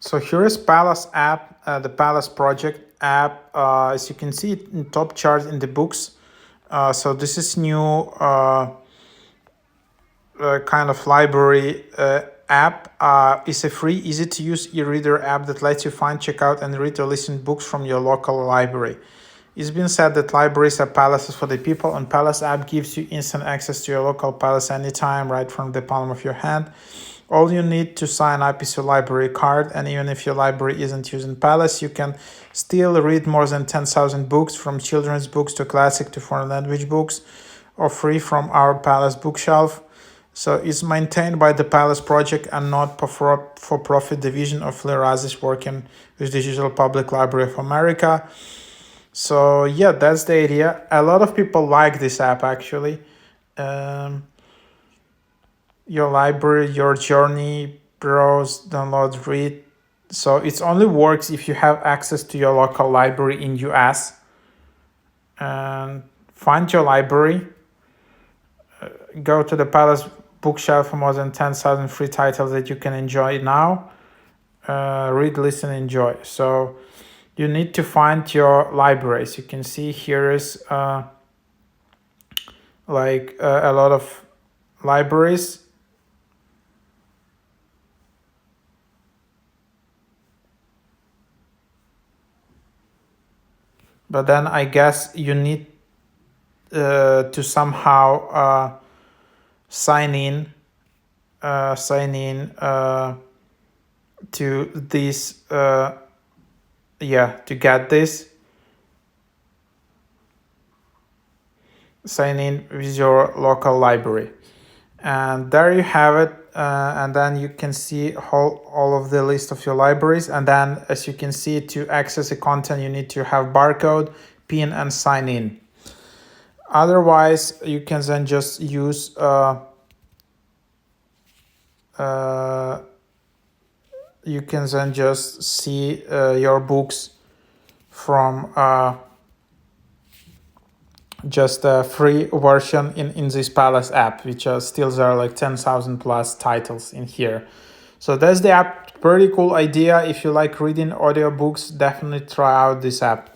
So here is Palace app, the Palace project app. As you can see in top chart in the books. So this is new kind of library app. It's a free, easy to use e-reader app that lets you find, check out, and read or listen books from your local library. It's been said that libraries are palaces for the people, and Palace app gives you instant access to your local palace anytime, right from the palm of your hand. All you need to sign up is your library card, and even if your library isn't using Palace, you can still read more than 10,000 books, from children's books to classic to foreign language books, or free from our Palace bookshelf. So it's maintained by the Palace Project and not for-profit division of Lee Razish, working with the Digital Public Library of America. So yeah, that's the idea. A lot of people like this app actually. Your library, your journey, browse, download, read. So it only works if you have access to your local library in US. And find your library. Go to the Palace bookshelf for more than 10,000 free titles that you can enjoy now. Read, listen, enjoy. So you need to find your libraries. You can see here is a lot of libraries. But then I guess you need to somehow sign in to this to get this. Sign in with your local library, and there you have it. And then you can see all of the list of your libraries, and then as you can see, to access the content you need to have barcode, pin, and sign in. Otherwise you can then just use you can then just see your books from just a free version in this Palace app, which still there are like 10,000 plus titles in here. So that's the app. Pretty cool idea. If you like reading audiobooks, definitely try out this app.